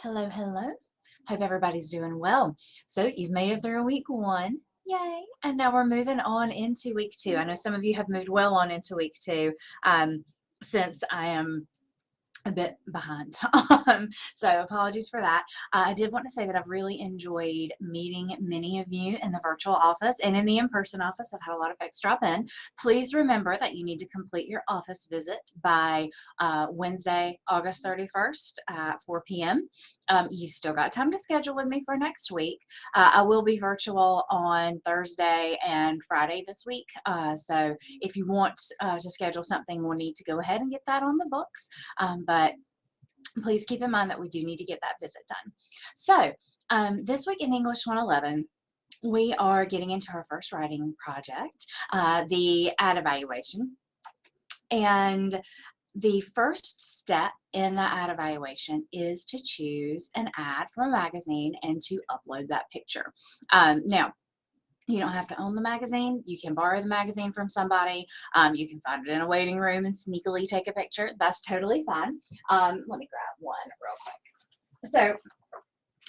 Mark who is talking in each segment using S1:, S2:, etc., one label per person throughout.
S1: Hello, hello. Hope everybody's doing well. So you've made it through week one. Yay. And now we're moving on into week two. I know some of you have moved well on into week two since I am a bit behind. So apologies for that. I did want to say that I've really enjoyed meeting many of you in the virtual office and in the in-person office. I've had a lot of folks drop in. Please remember that you need to complete your office visit by Wednesday, August 31st at 4 p.m. You've still got time to schedule with me for next week. I will be virtual on Thursday and Friday this week. So if you want to schedule something, we'll need to go ahead and get that on the books. But please keep in mind that we do need to get that visit done. So this week in English 111, we are getting into our first writing project, the ad evaluation. And the first step in the ad evaluation is to choose an ad from a magazine and to upload that picture. Now, you don't have to own the magazine. You can borrow the magazine from somebody. You can find it in a waiting room and sneakily take a picture. That's totally fine. Let me grab one real quick. So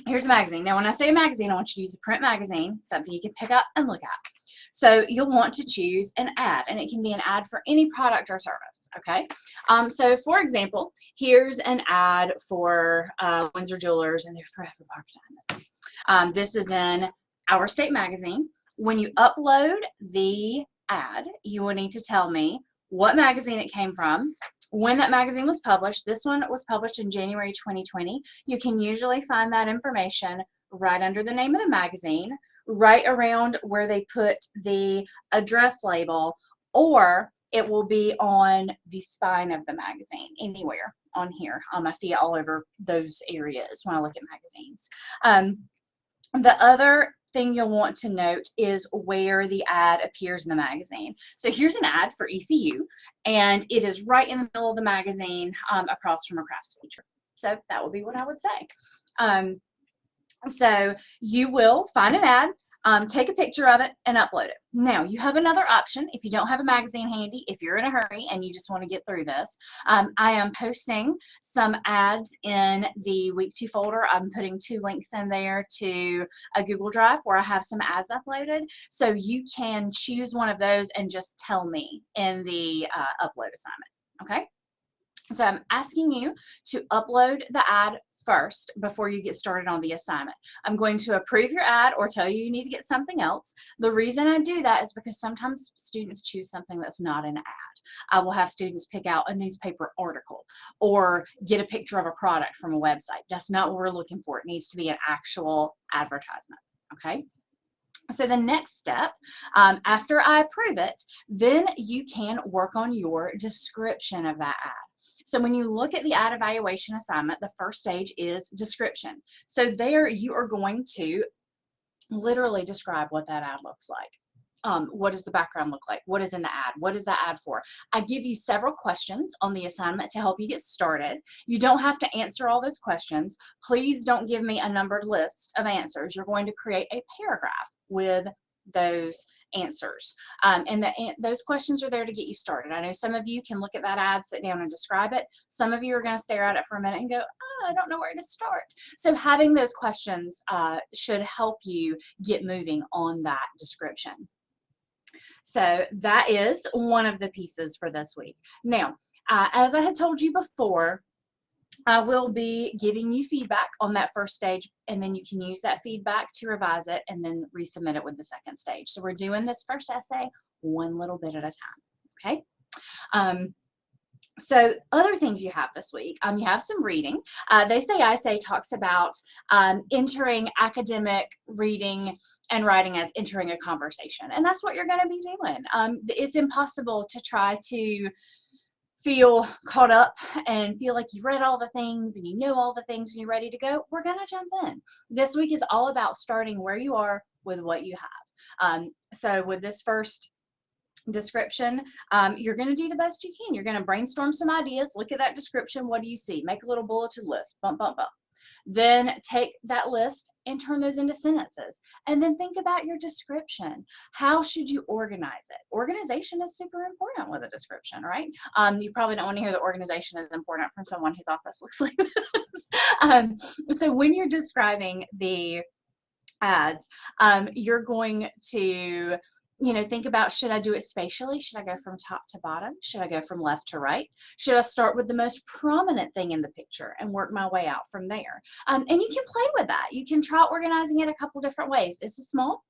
S1: here's a magazine. Now, when I say a magazine, I want you to use a print magazine, something you can pick up and look at. So you'll want to choose an ad, and it can be an ad for any product or service, okay? So for example, here's an ad for Windsor Jewelers and their Forever Bark Diamonds. This is in Our State Magazine. When you upload the ad, you will need to tell me what magazine it came from, when that magazine was published. This one was published in January 2020. You can usually find that information right under the name of the magazine, right around where they put the address label, or it will be on the spine of the magazine, anywhere on here. I see it all over those areas when I look at magazines. The other thing you'll want to note is where the ad appears in the magazine. So here's an ad for ECU, and it is right in the middle of the magazine across from a crafts feature. So that would be what I would say. So you will find an ad, take a picture of it, and upload it. Now, you have another option if you don't have a magazine handy, if you're in a hurry and you just want to get through this. I am posting some ads in the week 2 folder. I'm putting 2 links in there to a Google Drive where I have some ads uploaded. So you can choose one of those and just tell me in the upload assignment, okay? So I'm asking you to upload the ad first before you get started on the assignment. I'm going to approve your ad or tell you you need to get something else. The reason I do that is because sometimes students choose something that's not an ad. I will have students pick out a newspaper article or get a picture of a product from a website. That's not what we're looking for. It needs to be an actual advertisement, okay? So the next step, after I approve it, then you can work on your description of that ad. So when you look at the ad evaluation assignment, the first stage is description. So there you are going to literally describe what that ad looks like. What does the background look like? What is in the ad? What is the ad for? I give you several questions on the assignment to help you get started. You don't have to answer all those questions. Please don't give me a numbered list of answers. You're going to create a paragraph with those answers. And those questions are there to get you started. I know some of you can look at that ad, sit down and describe it. Some of you are going to stare at it for a minute and go, oh, I don't know where to start. So having those questions should help you get moving on that description. So that is one of the pieces for this week. Now, as I had told you before, I will be giving you feedback on that first stage, and then you can use that feedback to revise it and then resubmit it with the second stage. So we're doing this first essay one little bit at a time, okay? So other things you have this week, you have some reading. They Say I Say talks about entering academic reading and writing as entering a conversation, and that's what you're going to be doing. It's impossible to try to feel caught up and feel like you've read all the things and you know all the things and you're ready to go. We're going to jump in. This week is all about starting where you are with what you have. So with this first description, you're going to do the best you can. You're going to brainstorm some ideas, look at that description. What do you see? Make a little bulleted list, bump, bump, bump. Then take that list and turn those into sentences. And then think about your description. How should you organize it? Organization is super important with a description, right? You probably don't want to hear that organization is important from someone whose office looks like this. So when you're describing the ads, you're going to, think about, should I do it spatially? Should I go from top to bottom? Should I go from left to right? Should I start with the most prominent thing in the picture and work my way out from there? And you can play with that. You can try organizing it a couple different ways. It's a small,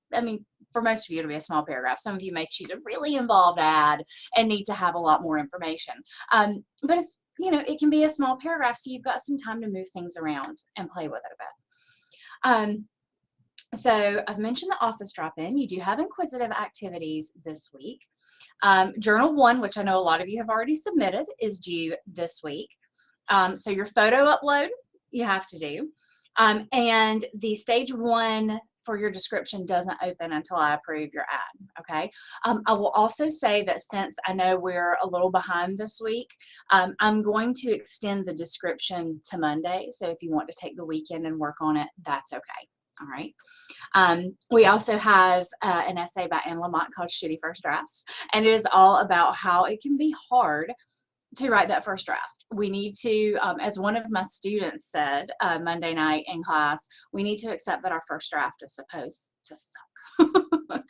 S1: for most of you, it'll be a small paragraph. Some of you may choose a really involved ad and need to have a lot more information. But it's, it can be a small paragraph, so you've got some time to move things around and play with it a bit. So I've mentioned the office drop-in. You do have inquisitive activities this week. Journal 1, which I know a lot of you have already submitted, is due this week. So your photo upload you have to do. And the stage 1 for your description doesn't open until I approve your ad, okay? I will also say that since I know we're a little behind this week, I'm going to extend the description to Monday. So if you want to take the weekend and work on it, that's okay. All right. We also have an essay by Anne Lamott called Shitty First Drafts, and it is all about how it can be hard to write that first draft. We need to, as one of my students said Monday night in class, we need to accept that our first draft is supposed to suck.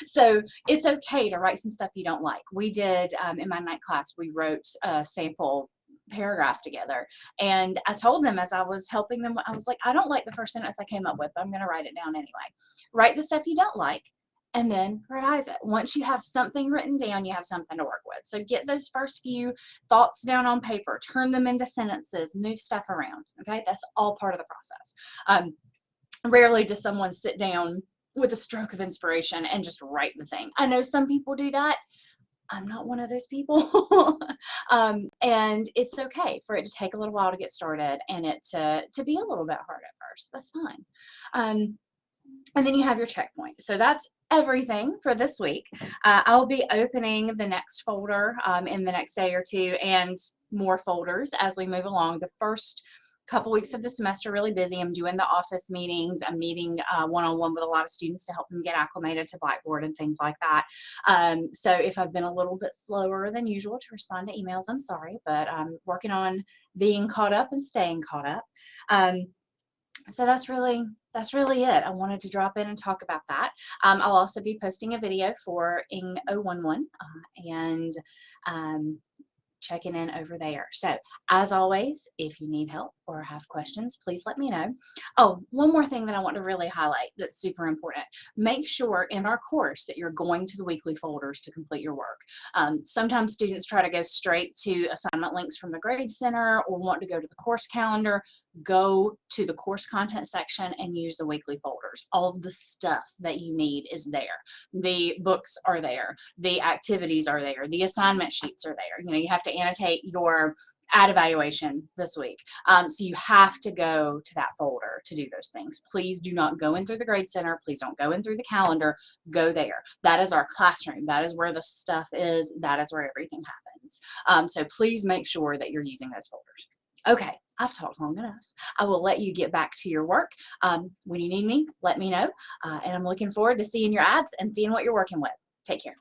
S1: So it's okay to write some stuff you don't like. We did, in my night class, we wrote a sample paragraph together, and I told them as I was helping them, I was like, I don't like the first sentence I came up with, but I'm going to write it down anyway. Write the stuff you don't like and then revise it. Once you have something written down, you have something to work with. So get those first few thoughts down on paper, turn them into sentences, move stuff around. Okay, that's all part of the process. Rarely does someone sit down with a stroke of inspiration and just write the thing. I know some people do that. I'm not one of those people. And it's okay for it to take a little while to get started and it to be a little bit hard at first. That's fine. And then you have your checkpoint. So that's everything for this week. I'll be opening the next folder in the next day or two, and more folders as we move along. The first couple weeks of the semester really busy. I'm doing the office meetings. I'm meeting one-on-one with a lot of students to help them get acclimated to Blackboard and things like that. So if I've been a little bit slower than usual to respond to emails, I'm sorry, but I'm working on being caught up and staying caught up. So that's really it. I wanted to drop in and talk about that. I'll also be posting a video for ENG 011 and checking in over there. So as always, if you need help or have questions, please let me know. Oh, one more thing that I want to really highlight that's super important. Make sure in our course that you're going to the weekly folders to complete your work. Sometimes students try to go straight to assignment links from the Grade Center or want to go to the course calendar. Go to the course content section and use the weekly folders. All of the stuff that you need is there. The books are there. The activities are there. The assignment sheets are there. You have to annotate your ad evaluation this week. So you have to go to that folder to do those things. Please do not go in through the Grade Center. Please don't go in through the calendar. Go there. That is our classroom. That is where the stuff is. That is where everything happens. So please make sure that you're using those folders. Okay, I've talked long enough. I will let you get back to your work. When you need me, let me know. And I'm looking forward to seeing your ads and seeing what you're working with. Take care.